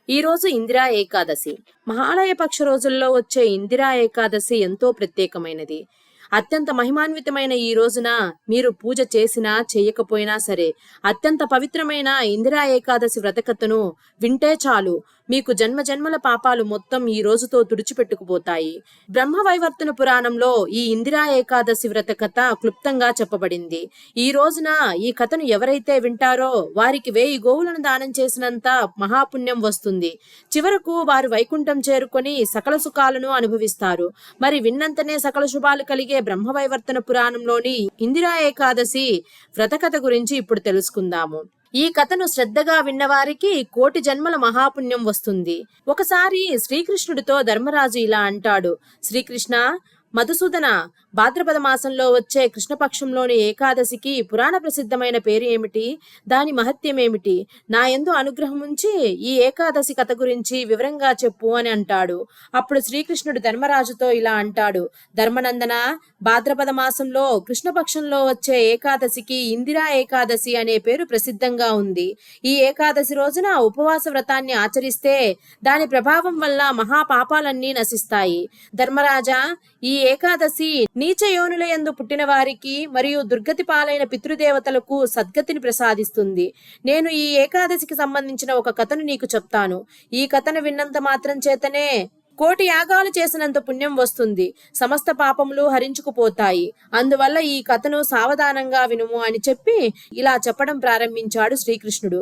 ఈ రోజు ఇందిరా ఏకాదశి. మహాలయ పక్ష రోజుల్లో వచ్చే ఇందిరా ఏకాదశి ఎంతో ప్రత్యేకమైనది. అత్యంత మహిమాన్వితమైన ఈ రోజున మీరు పూజ చేసినా చేయకపోయినా సరే, అత్యంత పవిత్రమైన ఇందిరా ఏకాదశి వ్రతకథను వింటే చాలు, మీకు జన్మజన్మల పాపాలు మొత్తం ఈ రోజుతో తుడిచిపెట్టుకుపోతాయి. బ్రహ్మవైవర్తన పురాణంలో ఈ ఇందిరా ఏకాదశి వ్రత కథ క్లుప్తంగా చెప్పబడింది. ఈ రోజున ఈ కథను ఎవరైతే వింటారో వారికి 1000 గోవులను దానం చేసినంత మహాపుణ్యం వస్తుంది. చివరకు వారు వైకుంఠం చేరుకొని సకల సుఖాలను అనుభవిస్తారు. మరి విన్నంతనే సకల శుభాలు కలిగే బ్రహ్మవైవర్తన పురాణంలోని ఇందిరా ఏకాదశి వ్రతకథ గురించి ఇప్పుడు తెలుసుకుందాము. ఈ కథను శ్రద్ధగా విన్నవారికి 1,000,000 జన్మల మహాపుణ్యం వస్తుంది. ఒకసారి శ్రీకృష్ణుడితో ధర్మరాజు ఇలా అంటాడు: శ్రీకృష్ణ, మధుసూదన, భాద్రపద మాసంలో వచ్చే కృష్ణపక్షంలోని ఏకాదశికి పురాణ ప్రసిద్ధమైన పేరు ఏమిటి? దాని మహత్యం ఏమిటి? నా యందు అనుగ్రహం ఉంచి ఈ ఏకాదశి కథ గురించి వివరంగా చెప్పు అని అంటాడు. అప్పుడు శ్రీకృష్ణుడు ధర్మరాజుతో ఇలా అంటాడు: ధర్మనందన, భాద్రపద మాసంలో కృష్ణపక్షంలో వచ్చే ఏకాదశికి ఇందిరా ఏకాదశి అనే పేరు ప్రసిద్ధంగా ఉంది. ఈ ఏకాదశి రోజున ఉపవాస వ్రతాన్ని ఆచరిస్తే దాని ప్రభావం వల్ల మహాపాపాలన్నీ నశిస్తాయి. ధర్మరాజా, ఈ ఏకాదశి నీచ యోనుల యందు పుట్టిన వారికి మరియు దుర్గతి పాలైన పితృదేవతలకు సద్గతిని ప్రసాదిస్తుంది. నేను ఈ ఏకాదశికి సంబంధించిన ఒక కథను నీకు చెప్తాను. ఈ కథను విన్నంత మాత్రం చేతనే 1,000,000 యాగాలు చేసినంత పుణ్యం వస్తుంది. సమస్త పాపములు హరించుకుపోతాయి. అందువల్ల ఈ కథను సావధానంగా వినుము అని చెప్పి ఇలా చెప్పడం ప్రారంభించాడు శ్రీకృష్ణుడు.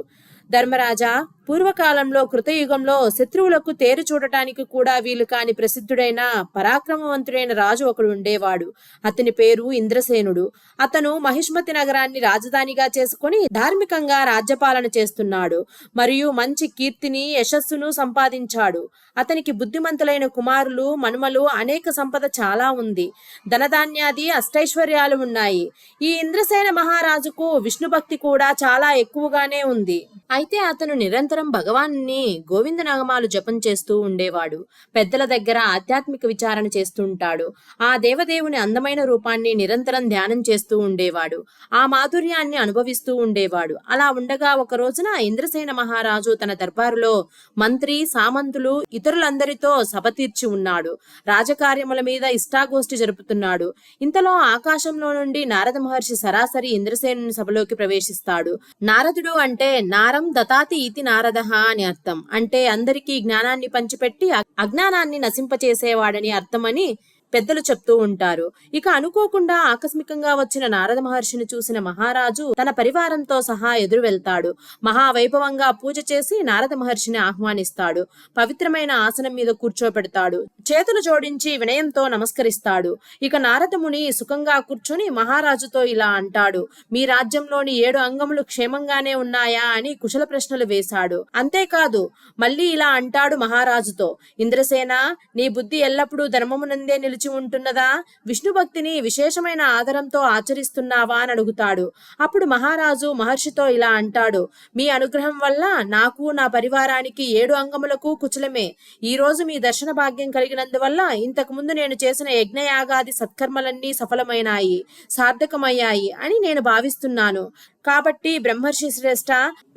ధర్మరాజా, పూర్వకాలంలో కృతయుగంలో శత్రువులకు తేరు చూడటానికి కూడా వీలు కాని ప్రసిద్ధుడైన పరాక్రమవంతుడైన రాజు ఒకడు ఉండేవాడు. అతని పేరు ఇంద్రసేనుడు. అతను మహిష్మతి నగరాన్ని రాజధానిగా చేసుకుని ధార్మికంగా రాజ్యపాలన చేస్తున్నాడు మరియు మంచి కీర్తిని యశస్సును సంపాదించాడు. అతనికి బుద్ధిమంతులైన కుమారులు, మనుమలు, అనేక సంపద చాలా ఉంది. ధనధాన్యాది అష్టైశ్వర్యాలు ఉన్నాయి. ఈ ఇంద్రసేన మహారాజుకు విష్ణు భక్తి కూడా చాలా ఎక్కువగానే ఉంది. అయితే అతను నిరంతరం భగవాన్ని గోవింద నామాలు జపం చేస్తూ ఉండేవాడు. పెద్దల దగ్గర ఆధ్యాత్మిక విచారణ చేస్తుంటాడు. ఆ దేవదేవుని అందమైన రూపాన్ని నిరంతరం ధ్యానం చేస్తూ ఉండేవాడు. ఆ మాధుర్యాన్ని అనుభవిస్తూ ఉండేవాడు. అలా ఉండగా ఒక రోజున ఇంద్రసేన మహారాజు తన దర్బారులో మంత్రి, సామంతులు, ఇతరులందరితో సభ తీర్చి ఉన్నాడు. రాజకార్యముల మీద ఇష్టాగోష్ఠి జరుపుతున్నాడు. ఇంతలో ఆకాశంలో నుండి నారద మహర్షి సరాసరి ఇంద్రసేనుని సభలోకి ప్రవేశిస్తాడు. నారదుడు అంటే నారం దతాతి ఇతి నారదః అని అర్థం. అంటే అందరికీ జ్ఞానాన్ని పంచిపెట్టి అజ్ఞానాన్ని నశింపచేసేవాడని అర్థమని పెద్దలు చెప్తూ ఉంటారు. ఇక అనుకోకుండా ఆకస్మికంగా వచ్చిన నారద మహర్షిని చూసిన మహారాజు తన పరివారంతో సహా ఎదురు వెళ్తాడు. మహావైభవంగా పూజ చేసి నారద మహర్షిని ఆహ్వానిస్తాడు. పవిత్రమైన ఆసనం మీద కూర్చోపెడతాడు. చేతులు జోడించి వినయంతో నమస్కరిస్తాడు. ఇక నారద ముని సుఖంగా కూర్చొని మహారాజుతో ఇలా అంటాడు: మీ రాజ్యంలోని 7 అంగములు క్షేమంగానే ఉన్నాయా అని కుశల ప్రశ్నలు వేశాడు. అంతేకాదు మళ్ళీ ఇలా అంటాడు మహారాజుతో: ఇంద్రసేన, నీ బుద్ధి ఎల్లప్పుడూ ధర్మమునందే నిలిచి ఉంటున్నదా? విష్ణు భక్తిని విశేషమైన ఆదరంతో ఆచరిస్తున్నావా అని అడుగుతాడు. అప్పుడు మహారాజు మహర్షితో ఇలా అంటాడు: మీ అనుగ్రహం వల్ల నాకు, నా పరివారానికి 7 అంగములకు కుశలమే. ఈ రోజు మీ దర్శన భాగ్యం కలిగినందువల్ల ఇంతకు ముందు నేను చేసిన యజ్ఞయాగాది సత్కర్మలన్నీ సఫలమైనాయి, సార్థకమయ్యాయి అని నేను భావిస్తున్నాను. కాబట్టి బ్రహ్మర్షి శ్రేష్ఠ,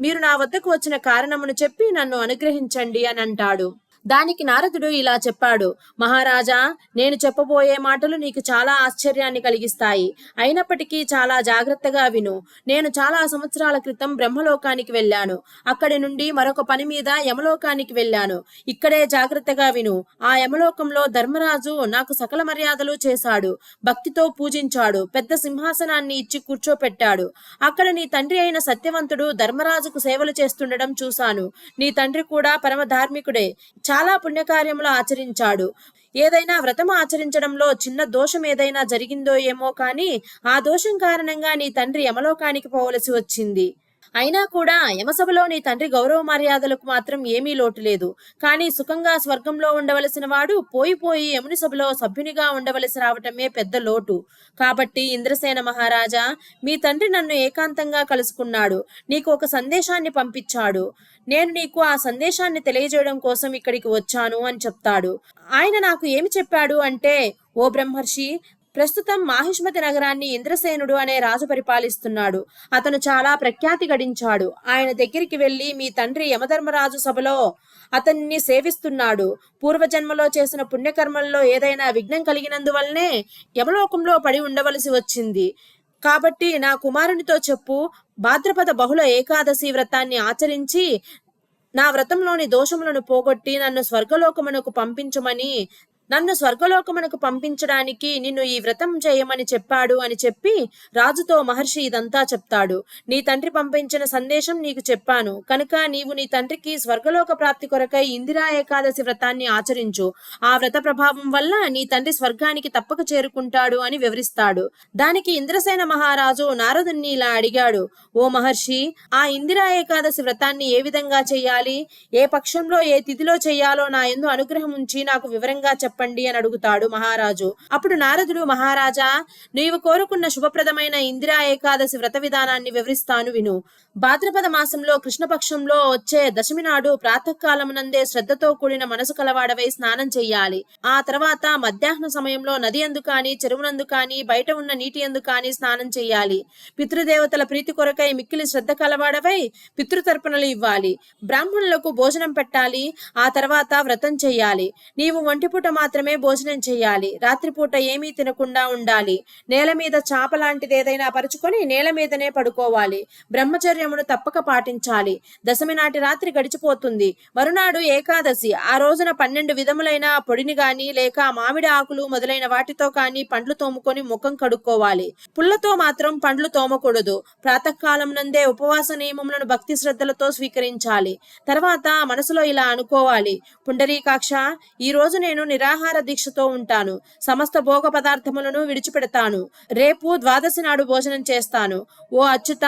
మీరు నా వద్దకు వచ్చిన కారణమును చెప్పి నన్ను అనుగ్రహించండి అని అంటాడు. దానికి నారదుడు ఇలా చెప్పాడు: మహారాజా, నేను చెప్పబోయే మాటలు నీకు చాలా ఆశ్చర్యాన్ని కలిగిస్తాయి. అయినప్పటికీ చాలా జాగ్రత్తగా విను. నేను చాలా సంవత్సరాల క్రితం బ్రహ్మలోకానికి వెళ్ళాను. అక్కడి నుండి మరొక పని మీద యమలోకానికి వెళ్ళాను. ఇక్కడే జాగ్రత్తగా విను. ఆ యమలోకంలో ధర్మరాజు నాకు సకల మర్యాదలు చేశాడు. భక్తితో పూజించాడు. పెద్ద సింహాసనాన్ని ఇచ్చి కూర్చోపెట్టాడు. అక్కడ నీ తండ్రి అయిన సత్యవంతుడు ధర్మరాజుకు సేవలు చేస్తుండడం చూశాను. నీ తండ్రి కూడా పరమ ధార్మికుడే. చాలా పుణ్యకార్యములు ఆచరించాడు. ఏదైనా వ్రతం ఆచరించడంలో చిన్న దోషం ఏదైనా జరిగిందో ఏమో కానీ ఆ దోషం కారణంగా నీ తండ్రి యమలోకానికి పోవలసి వచ్చింది. అయినా కూడా యమసభలో నీ తండ్రి గౌరవ మర్యాదలకు మాత్రం ఏమీ లోటు లేదు. కానీ సుఖంగా స్వర్గంలో ఉండవలసిన వాడు పోయి యముని సభలో సభ్యునిగా ఉండవలసి రావటమే పెద్ద లోటు. కాబట్టి ఇంద్రసేన మహారాజా, మీ తండ్రి నన్ను ఏకాంతంగా కలుసుకున్నాడు. నీకు ఒక సందేశాన్ని పంపించాడు. నేను నీకు ఆ సందేశాన్ని తెలియజేయడం కోసం ఇక్కడికి వచ్చాను అని చెప్తాడు. ఆయన నాకు ఏమి చెప్పాడు అంటే: ఓ బ్రహ్మర్షి, ప్రస్తుతం మాహిష్మతి నగరాన్ని ఇంద్రసేనుడు అనే రాజు పరిపాలిస్తున్నాడు. అతను చాలా ప్రఖ్యాతి గడించాడు. ఆయన దగ్గరికి వెళ్లి మీ తండ్రి యమధర్మరాజు సభలో అతన్ని సేవిస్తున్నాడు. పూర్వజన్మలో చేసిన పుణ్యకర్మల్లో ఏదైనా విఘ్నం కలిగినందువల్లనే యమలోకంలో పడి ఉండవలసి వచ్చింది. కాబట్టి నా కుమారునితో చెప్పు, భాద్రపద బహుళ ఏకాదశి వ్రతాన్ని ఆచరించి నా వ్రతంలోని దోషములను పోగొట్టి నన్ను స్వర్గలోకమునకు పంపించడానికి నిన్ను ఈ వ్రతం చేయమని చెప్పాడు అని చెప్పి రాజుతో మహర్షి ఇదంతా చెప్తాడు. నీ తండ్రి పంపించిన సందేశం నీకు చెప్పాను కనుక నీవు నీ తండ్రికి స్వర్గలోక ప్రాప్తి కొరకై ఇందిరా ఏకాదశి వ్రతాన్ని ఆచరించు. ఆ వ్రత ప్రభావం వల్ల నీ తండ్రి స్వర్గానికి తప్పక చేరుకుంటాడు అని వివరిస్తాడు. దానికి ఇంద్రసేన మహారాజు నారదుణ్ణి ఇలా అడిగాడు, ఓ మహర్షి, ఆ ఇందిరా ఏకాదశి వ్రతాన్ని ఏ విధంగా చెయ్యాలి, ఏ పక్షంలో ఏ తిథిలో చెయ్యాలో నా యందు అనుగ్రహం ఉంచి నాకు వివరంగా చెప్పండి అని అడుగుతాడు మహారాజు. అప్పుడు నారదుడు, మహారాజా, నీవు కోరుకున్న శుభప్రదమైన ఇందిరా ఏకాదశి వ్రత విధానాన్ని వివరిస్తాను విను. భాద్రపద మాసంలో కృష్ణపక్షంలో వచ్చే దశమి నాడు ప్రాతకాలమునందే శ్రద్ధతో కూడిన మనసు కలవాడవై స్నానం చెయ్యాలి. ఆ తర్వాత మధ్యాహ్న సమయంలో నది యందు కాని, చెరువునందు కాని, బయట ఉన్న నీటి యందు కాని స్నానం చెయ్యాలి. పితృదేవతల ప్రీతి కొరకై మిక్కిలి శ్రద్ధ కలవాడవై పితృతర్పణలు ఇవ్వాలి. బ్రాహ్మణులకు భోజనం పెట్టాలి. ఆ తర్వాత వ్రతం చెయ్యాలి. నీవు ఒంటిపూట మాత్రమే భోజనం చెయ్యాలి. రాత్రిపూట ఏమీ తినకుండా ఉండాలి. నేల మీద చాప లాంటిది ఏదైనా పరుచుకొని నేల మీదనే పడుకోవాలి. బ్రహ్మచర్యమును తప్పక పాటించాలి. దశమి నాటి రాత్రి గడిచిపోతుంది. మరునాడు ఏకాదశి. ఆ రోజున 12 విధములైన పొడిని గాని లేక మామిడి ఆకులు మొదలైన వాటితో కాని పండ్లు తోముకొని ముఖం కడుక్కోవాలి. పుల్లతో మాత్రం పండ్లు తోమకూడదు. ప్రాతకాలం నందే ఉపవాస నియమములను భక్తి శ్రద్ధలతో స్వీకరించాలి. తర్వాత మనసులో ఇలా అనుకోవాలి, పుండరీకాక్ష, ఈ రోజు నేను నిరాహార దీక్షతో ఉంటాను. సమస్త భోగ పదార్థములను విడిచిపెడతాను. రేపు ద్వాదశి నాడు భోజనం చేస్తాను. ఓ అచ్యుత,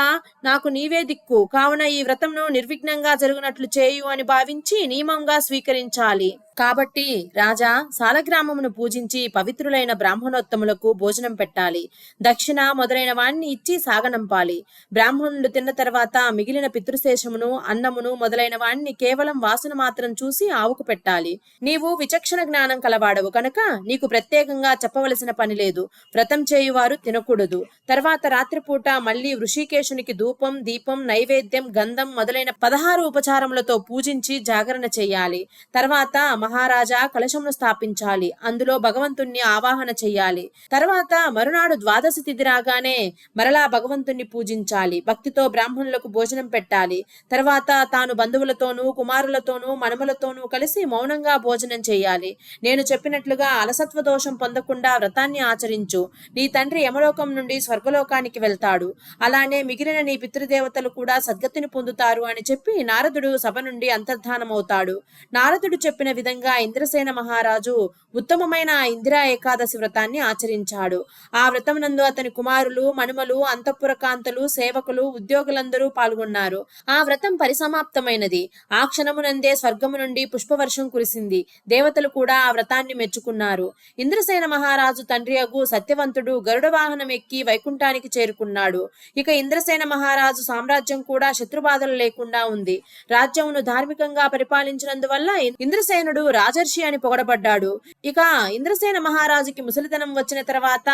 నాకు నీవే దిక్కు. కావున ఈ వ్రతంను నిర్విఘ్నంగా జరుగునట్లు చేయు అని భావించి నియమంగా స్వీకరించాలి. కాబట్టి రాజా, సాలగ్రామమును పూజించి పవిత్రులైన బ్రాహ్మణోత్తములకు భోజనం పెట్టాలి. దక్షిణ మొదలైన వాణ్ణి ఇచ్చి సాగనంపాలి. బ్రాహ్మణులు తిన్న తర్వాత మిగిలిన పితృశేషమును, అన్నమును మొదలైన వాణ్ణి కేవలం వాసన మాత్రం చూసి ఆవుకు పెట్టాలి. నీవు విచక్షణ జ్ఞానం కలవాడవు కనుక నీకు ప్రత్యేకంగా చెప్పవలసిన పని లేదు. వ్రతం చేయువారు తినకూడదు. తర్వాత రాత్రిపూట మళ్లీ ఋషికేశునికి ధూపం, దీపం, నైవేద్యం, గంధం మొదలైన 16 ఉపచారములతో పూజించి జాగరణ చెయ్యాలి. తర్వాత మహారాజా కలశమును స్థాపించాలి. అందులో భగవంతుణ్ణి ఆవాహన చెయ్యాలి. తర్వాత మరునాడు ద్వాదశి తిథి రాగానే మరలా భగవంతుణ్ణి పూజించాలి. భక్తితో బ్రాహ్మణులకు భోజనం పెట్టాలి. తర్వాత తాను బంధువులతోనూ, కుమారులతోనూ, మనుమలతోనూ కలిసి మౌనంగా భోజనం చేయాలి. నేను చెప్పినట్లుగా అలసత్వ దోషం పొందకుండా వ్రతాన్ని ఆచరించు. నీ తండ్రి యమలోకం నుండి స్వర్గలోకానికి వెళ్తాడు. అలానే మిగిలిన నీ పితృదేవతలు కూడా సద్గతిని పొందుతారు అని చెప్పి నారదుడు సభ నుండి అంతర్ధానమవుతాడు. నారదుడు చెప్పిన విధంగా ఇంద్రసేన మహారాజు ఉత్తమమైన ఇందిరా ఏకాదశి వ్రతాన్ని ఆచరించాడు. ఆ వ్రతమునందు అతని కుమారులు, మనుమలు, అంతఃపుర కాంతలు, సేవకులు, ఉద్యోగులందరూ పాల్గొన్నారు. ఆ వ్రతం పరిసమాప్తమైనది. ఆ క్షణమునందే స్వర్గము నుండి పుష్పవర్షం కురిసింది. దేవతలు కూడా ఆ వ్రతాన్ని మెచ్చుకున్నారు. ఇంద్రసేన మహారాజు తండ్రి అగు సత్యవంతుడు గరుడ వాహనం ఎక్కి వైకుంఠానికి చేరుకున్నాడు. ఇక ఇంద్రసేన మహారాజు సామ్రాజ్యం కూడా శత్రుబాధలు లేకుండా ఉంది. రాజ్యమును ధార్మికంగా పరిపాలించినందువల్ల ఇంద్రసేనుడు రాజర్షి అని పొగడబడ్డాడు. ఇక ఇంద్రసేన మహారాజుకి ముసలితనం వచ్చిన తర్వాత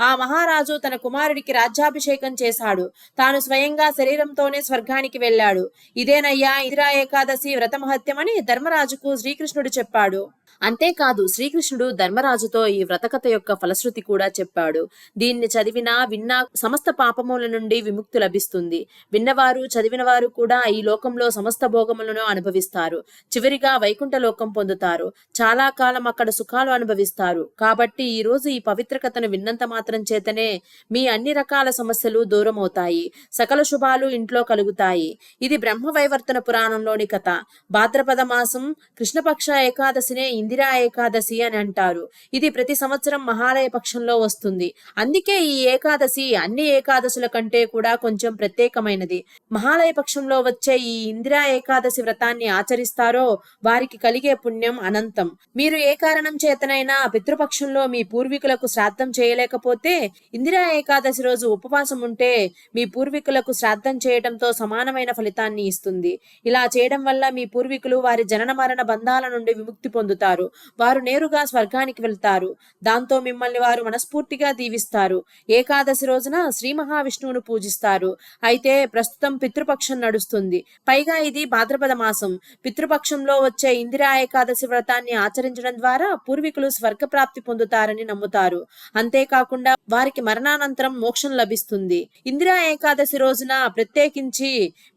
ఆ మహారాజు తన కుమారుడికి రాజ్యాభిషేకం చేశాడు. తాను స్వయంగా శరీరంతోనే స్వర్గానికి వెళ్ళాడు. ఇదేనయ్యా ఇందిరా ఏకాదశి వ్రత మహత్యమని ధర్మరాజుకు శ్రీకృష్ణుడు చెప్పాడు. అంతేకాదు, శ్రీకృష్ణుడు ధర్మరాజుతో ఈ వ్రతకథ యొక్క ఫలశ్రుతి కూడా చెప్పాడు. దీన్ని చదివినా విన్నా సమస్త పాపముల నుండి విముక్తి లభిస్తుంది. విన్నవారు, చదివినవారు కూడా ఈ లోకంలో సమస్త భోగములను అనుభవిస్తారు. చివరిగా వైకుంఠ లోకం పొందుతారు. చాలా కాలం అక్కడ సుఖాలు అనుభవిస్తారు. కాబట్టి ఈ రోజు ఈ పవిత్ర కథను విన్నంత మాత్రం చేతనే మీ అన్ని రకాల సమస్యలు దూరమవుతాయి. సకల శుభాలు ఇంట్లో కలుగుతాయి. ఇది బ్రహ్మవైవర్తన పురాణంలోని కథ. భాద్రపద మాసం కృష్ణపక్ష ఏకాదశినే ఇందిరా ఏకాదశి అని అంటారు. ఇది ప్రతి సంవత్సరం మహాలయ పక్షంలో వస్తుంది. అందుకే ఈ ఏకాదశి అన్ని ఏకాదశుల కంటే కూడా కొంచెం ప్రత్యేకమైనది. మహాలయ పక్షంలో వచ్చే ఈ ఇందిరా ఏకాదశి వ్రతాన్ని ఆచరిస్తారో వారికి కలిగే పుణ్యం పుణ్యం అనంతం. మీరు ఏ కారణం చేతనైనా పితృపక్షంలో మీ పూర్వీకులకు శ్రాద్ధం చేయలేకపోతే ఇందిరా ఏకాదశి రోజు ఉపవాసం ఉంటే మీ పూర్వీకులకు శ్రాద్ధం చేయడంతో సమానమైన ఫలితాన్ని ఇస్తుంది. ఇలా చేయడం వల్ల మీ పూర్వీకులు వారి జనన మరణ బంధాల నుండి విముక్తి పొందుతారు. వారు నేరుగా స్వర్గానికి వెళ్తారు. దాంతో మిమ్మల్ని వారు మనస్ఫూర్తిగా దీవిస్తారు. ఏకాదశి రోజున శ్రీ మహావిష్ణువును పూజిస్తారు. అయితే ప్రస్తుతం పితృపక్షం నడుస్తుంది. పైగా ఇది భాద్రపద మాసం. పితృపక్షంలో వచ్చే ఇందిరా ఏకాదశి వ్రతాన్ని ఆచరించడం ద్వారా పూర్వీకులు స్వర్గప్రాప్తి పొందుతారని నమ్ముతారు. అంతేకాకుండా వారికి మరణానంతరం మోక్షం లభిస్తుంది. ఇందిరా ఏకాదశి రోజున ప్రత్యేకించి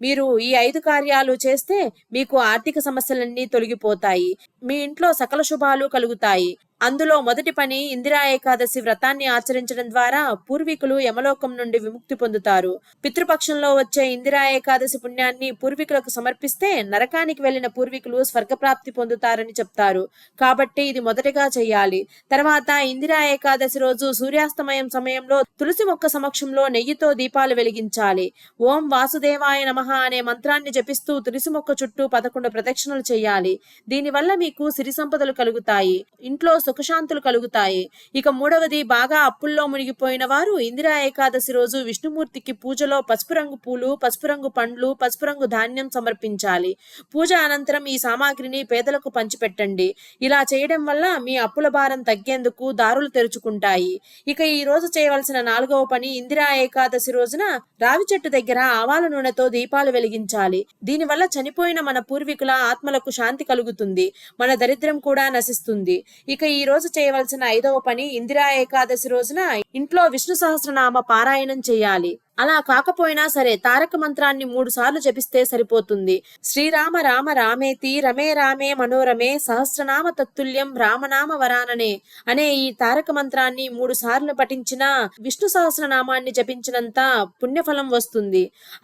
మీరు ఈ 5 కార్యాలు చేస్తే మీకు ఆర్థిక సమస్యలన్నీ తొలగిపోతాయి. మీ ఇంట్లో సకల శుభాలు కలుగుతాయి. అందులో మొదటి పని ఇందిరా ఏకాదశి వ్రతాన్ని ఆచరించడం ద్వారా పూర్వీకులు యమలోకం నుండి విముక్తి పొందుతారు. పితృపక్షంలో వచ్చే ఇందిరా ఏకాదశి పుణ్యాన్ని పూర్వీకులకు సమర్పిస్తే నరకానికి వెళ్లిన పూర్వీకులు స్వర్గప్రాప్తి పొందుతారని చెప్తారు. కాబట్టి ఇది మొదటిగా చేయాలి. తర్వాత ఇందిరా ఏకాదశి రోజు సూర్యాస్తమయం సమయంలో తులసి మొక్క సమక్షంలో నెయ్యితో దీపాలు వెలిగించాలి. ఓం వాసుదేవాయ నమః అనే మంత్రాన్ని జపిస్తూ తులసి మొక్క చుట్టూ 11 ప్రదక్షిణలు చేయాలి. దీనివల్ల మీకు సిరి సంపదలు కలుగుతాయి. ఇంట్లో సుఖశాంతులు కలుగుతాయి. ఇక మూడవది, బాగా అప్పుల్లో మునిగిపోయిన వారు ఇందిరా ఏకాదశి రోజు విష్ణుమూర్తికి పూజలో పసుపు రంగు పూలు, పసుపు రంగు పండ్లు, పసుపు రంగు ధాన్యం సమర్పించాలి. పూజ అనంతరం ఈ సామాగ్రిని పేదలకు పంచిపెట్టండి. ఇలా చేయడం వల్ల మీ అప్పుల భారం తగ్గేందుకు దారులు తెరుచుకుంటాయి. ఇక ఈ రోజు చేయవలసిన 4వ పని, ఇందిరా ఏకాదశి రోజున రావి చెట్టు దగ్గర ఆవాల నూనెతో దీపాలు వెలిగించాలి. దీనివల్ల చనిపోయిన మన పూర్వీకుల ఆత్మలకు శాంతి కలుగుతుంది. మన దరిద్రం కూడా నశిస్తుంది. ఇక ఈ రోజు చేయవలసిన 5వ పని, ఇందిరా ఏకాదశి రోజున ఇంట్లో విష్ణు సహస్రనామ పారాయణం చేయాలి. అలా కాకపోయినా సరే తారక మంత్రాన్ని 3 సార్లు జపిస్తే సరిపోతుంది. శ్రీరామ రామ రామేతి రమే రామే మనోరమే సహస్రనామ తత్తుల్యం రామనామ వరాననే అనే ఈ తారక మంత్రాన్ని 3 సార్లు పఠించిన విష్ణు సహస్రనామాన్ని జపించినంత పుణ్యఫలం వస్తుంది.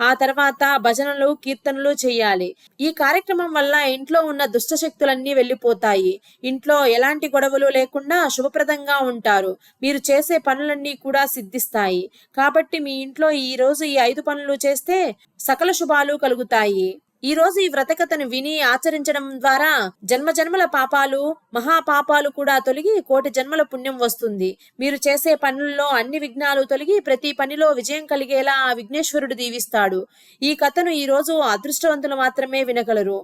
ఆ తర్వాత భజనలు, కీర్తనలు చేయాలి. ఈ కార్యక్రమం వల్ల ఇంట్లో ఉన్న దుష్ట శక్తులన్నీ వెళ్లిపోతాయి. ఇంట్లో ఎలాంటి గొడవలు లేకుండా శుభప్రదంగా ఉంటారు. మీరు చేసే పనులన్నీ కూడా సిద్ధిస్తాయి. కాబట్టి మీ ఇంట్లో ఈ రోజు ఈ 5 పనులు చేస్తే సకల శుభాలు కలుగుతాయి. ఈ రోజు ఈ వ్రతకథను విని ఆచరించడం ద్వారా జన్మజన్మల పాపాలు, మహాపాపాలు కూడా తొలగి కోటి జన్మల పుణ్యం వస్తుంది. మీరు చేసే పనుల్లో అన్ని విఘ్నాలు తొలగి ప్రతి పనిలో విజయం కలిగేలా ఆ విఘ్నేశ్వరుడు దీవిస్తాడు. ఈ కథను ఈ రోజు అదృష్టవంతులు మాత్రమే వినగలరు.